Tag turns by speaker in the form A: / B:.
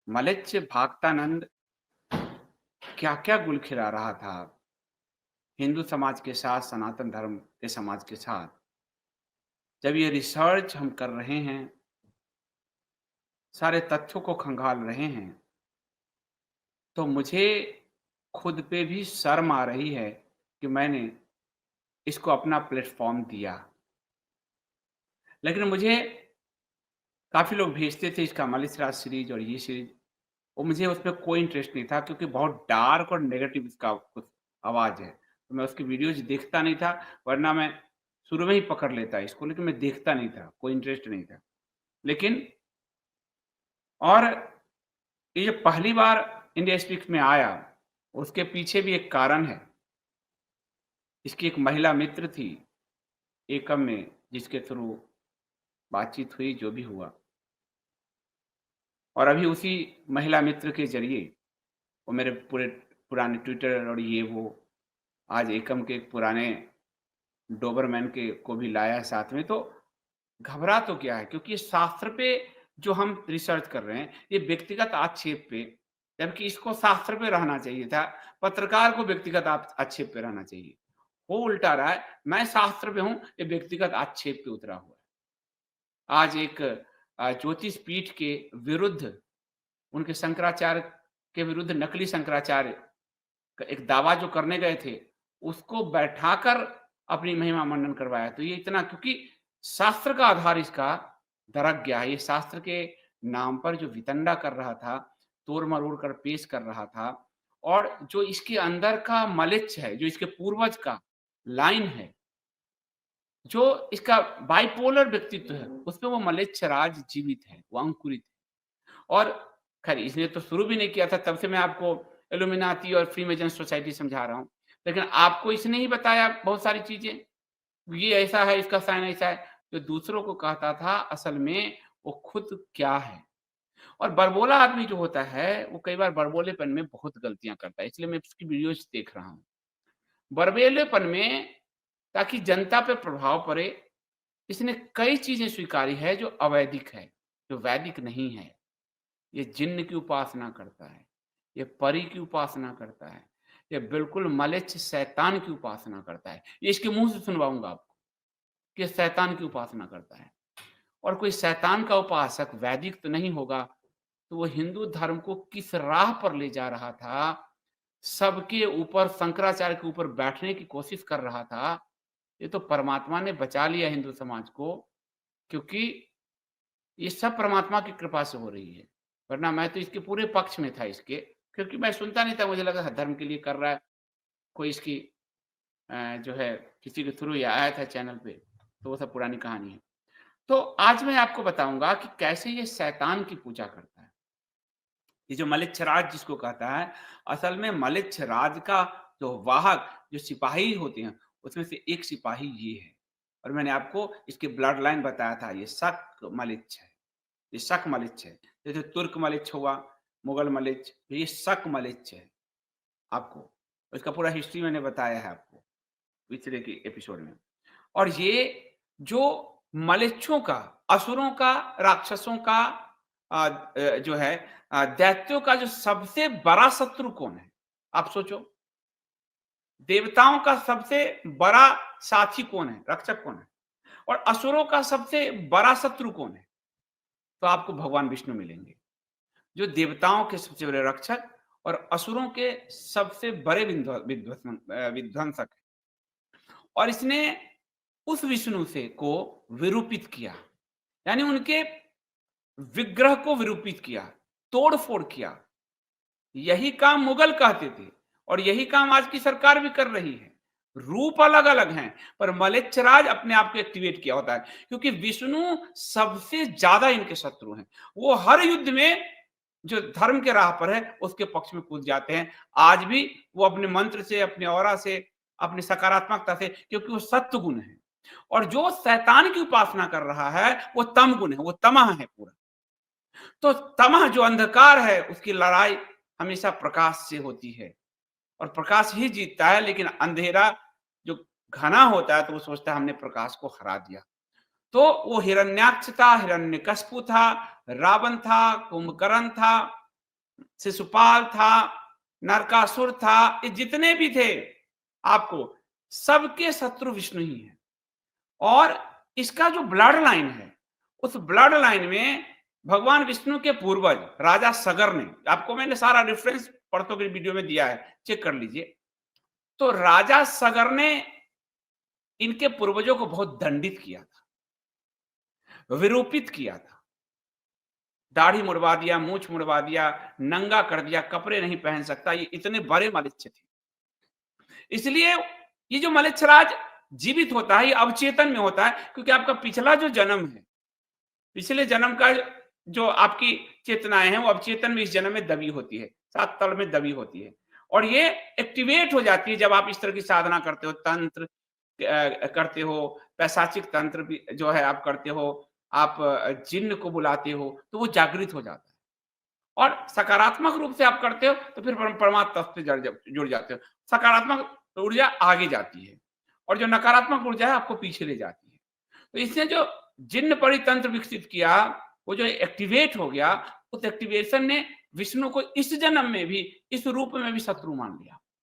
A: मलेच्छ भागतानंद क्या क्या गुल खिला रहा था हिंदू समाज के साथ, सनातन धर्म के समाज के साथ। जब ये रिसर्च हम कर रहे हैं, सारे तथ्यों को खंगाल रहे हैं, तो मुझे खुद पे भी शर्म आ रही है कि मैंने इसको अपना प्लेटफ़ॉर्म दिया। लेकिन मुझे काफ़ी लोग भेजते थे इसका मलिच राज सीरीज़ और ये सीरीज़, और मुझे उसमें कोई इंटरेस्ट नहीं था क्योंकि बहुत डार्क और नेगेटिव इसका कुछ आवाज़ है। तो मैं उसकी वीडियोज़ देखता नहीं था, वरना मैं शुरू में ही पकड़ लेता इसको, लेकिन मैं देखता नहीं था, कोई इंटरेस्ट नहीं था। लेकिन और ये जो पहली बार इंडिया स्पीक्स में आया, उसके पीछे भी एक कारण है। इसकी एक महिला मित्र थी, एकम में, जिसके थ्रू बातचीत हुई, जो भी हुआ। और अभी उसी महिला मित्र के ज़रिए वो मेरे पूरे पुराने ट्विटर और ये वो आज एकम के एक पुराने डोबरमैन के को भी लाया है साथ में। तो घबरा तो क्या है, क्योंकि शास्त्र पे जो हम रिसर्च कर रहे हैं, ये व्यक्तिगत आक्षेप पे, जबकि इसको शास्त्र पे रहना चाहिए था, पत्रकार को व्यक्तिगत आक्षेप पे रहना चाहिए। वो उल्टा रहा है, मैं शास्त्र पे हूँ, ये व्यक्तिगत आक्षेप पे उतरा हुआ है। आज एक ज्योतिष पीठ के विरुद्ध, उनके शंकराचार्य के विरुद्ध नकली शंकराचार्य का एक दावा जो करने गए थे, उसको बैठाकर अपनी महिमा मंडन करवाया। तो ये इतना, क्योंकि शास्त्र का आधार इसका दरक गया है। ये शास्त्र के नाम पर जो वितंडा कर रहा था, तोड़-मरोड़ कर पेश कर रहा था, और जो इसके अंदर का मलेच्छ है, जो इसके पूर्वज का लाइन है, जो इसका बाइपोलर व्यक्तित्व है, उसमें वो मलेच्छ राज जीवित है, वो अंकुरित है। और खैर इसने तो शुरू भी नहीं किया था, तब से मैं आपको इल्यूमिनाती और फ्रीमेजन सोसाइटी समझा रहा हूँ। लेकिन आपको इसने ही बताया बहुत सारी चीज़ें, ये ऐसा है, इसका साइन ऐसा है। जो दूसरों को कहता था, असल में वो खुद क्या है। और बड़बोला आदमी जो होता है, वो कई बार बड़बोलेपन में बहुत गलतियाँ करता है, इसलिए मैं उसकी वीडियोज़ देख रहा हूँ। बड़बोलेपन में, ताकि जनता पे प्रभाव पड़े, इसने कई चीज़ें स्वीकारी है जो अवैदिक है, जो वैदिक नहीं है। ये जिन्न की उपासना करता है, ये परी की उपासना करता है, ये बिल्कुल मलेच्छ शैतान की उपासना करता है। ये इसके मुँह से सुनवाऊँगा आपको कि शैतान की उपासना करता है। और कोई शैतान का उपासक वैदिक तो नहीं होगा, तो वो हिंदू धर्म को किस राह पर ले जा रहा था, सबके ऊपर, शंकराचार्य के ऊपर बैठने की कोशिश कर रहा था। ये तो परमात्मा ने बचा लिया हिंदू समाज को, क्योंकि ये सब परमात्मा की कृपा से हो रही है। वरना मैं तो इसके पूरे पक्ष में था इसके, क्योंकि मैं सुनता नहीं था, मुझे लगा धर्म के लिए कर रहा है, कोई इसकी जो है किसी के थ्रू ये आया था चैनल पे, तो वो सब पुरानी कहानी है। तो आज मैं आपको बताऊँगा कि कैसे ये शैतान की पूजा करता है। ये जो मलिच्छ राज जिसको कहता है, असल में मलिच्छ राज का जो वाहक, जो सिपाही होते हैं, उसमें से एक सिपाही ये है। और मैंने आपको इसकी ब्लड लाइन बताया था, ये शक मलिच्छ है। ये शक मलिच्छ है। जैसे तुर्क मलिच्छ हुआ, मुगल मलिच्छ, तो ये शक मलिच्छ है आपको। इसका पूरा हिस्ट्री मैंने बताया है आपको पिछले के एपिसोड में। और ये जो मलेच्छों का, असुरों का, राक्षसों का, जो है, दैत्यों का जो सबसे बड़ा शत्रु कौन है? आप सोचो। देवताओं का सबसे बड़ा साथी कौन है? रक्षक कौन है? और असुरों का सबसे बड़ा शत्रु कौन है? तो आपको भगवान विष्णु मिलेंगे, जो देवताओं के सबसे बड़े रक्षक और असुरों के सबसे बड़े विध्वंसक हैं। और इसने उस विष्णु से को विरूपित किया, यानी उनके विग्रह को विरूपित किया, तोड़-फोड़ किया। यही काम मुगल कहते थे, और यही काम आज की सरकार भी कर रही है। रूप अलग-अलग हैं, पर मलेच्छराज अपने आप को एक्टिवेट किया होता है, क्योंकि विष्णु सबसे ज़्यादा इनके शत्रु हैं। वो हर युद्ध में जो धर्म के राह पर है, उसके पक्ष में कूद जाते हैं। आज भी वो अपने मंत्र से, अपने ऑरा से, अपनी सकारात्मकता से, क्योंकि वो सत्व गुण है। और जो शैतान की उपासना कर रहा है, वो तम गुण है, वो तमह है पूरा। तो तमह जो अंधकार है, उसकी लड़ाई हमेशा प्रकाश से होती है, और प्रकाश ही जीतता है। लेकिन अंधेरा जो घना होता है, तो वो सोचता है हमने प्रकाश को हरा दिया। तो वो हिरण्याक्ष था, हिरण्यकशिपु था, रावण था, कुंभकर्ण था, शिशुपाल था, नरकासुर था, ये जितने भी थे आपको, सबके शत्रु विष्णु ही हैं। और इसका जो ब्लड लाइन है, उस ब्लड लाइन में भगवान विष्णु के पूर्वज राजा सगर ने, आपको मैंने सारा रेफरेंस परसों की वीडियो में दिया है, चेक कर लीजिए। तो राजा सगर ने इनके पूर्वजों को बहुत दंडित किया था, विरूपित किया था। दाढ़ी मुड़वा दिया, मूंछ मुड़वा दिया, नंगा कर दिया, कपड़े नहीं पहन सकता, ये इतने बड़े मलिच्छ थे। इसलिए ये जो मलिच्छराज जीवित होता है, ये अवचेतन में होता है, क्योंकि आपका पिछला जो जन्म है, पिछले जन्म का जो आपकी चेतनाएं हैं, वो अवचेतन में इस जन्म में दबी होती है, सात तल में दबी होती है, और ये एक्टिवेट हो जाती है जब आप इस तरह की साधना करते हो, तंत्र करते हो, पैशाचिक तंत्र भी जो है आप करते हो, आप जिन्न को बुलाते हो, तो वो जागृत हो जाता है। और सकारात्मक रूप से आप करते हो तो फिर परमात्मा तत्व से जुड़ जाते हो। सकारात्मक ऊर्जा आगे जाती है और जो नकारात्मक ऊर्जा है आपको पीछे ले जाती है। तो इसने जो जिन्न परितंत्र विकसित किया, वो जो एक्टिवेट हो गया, उस एक्टिवेशन ने विष्णु को इस जन्म में भी, इस रूप में भी शत्रु मान लिया।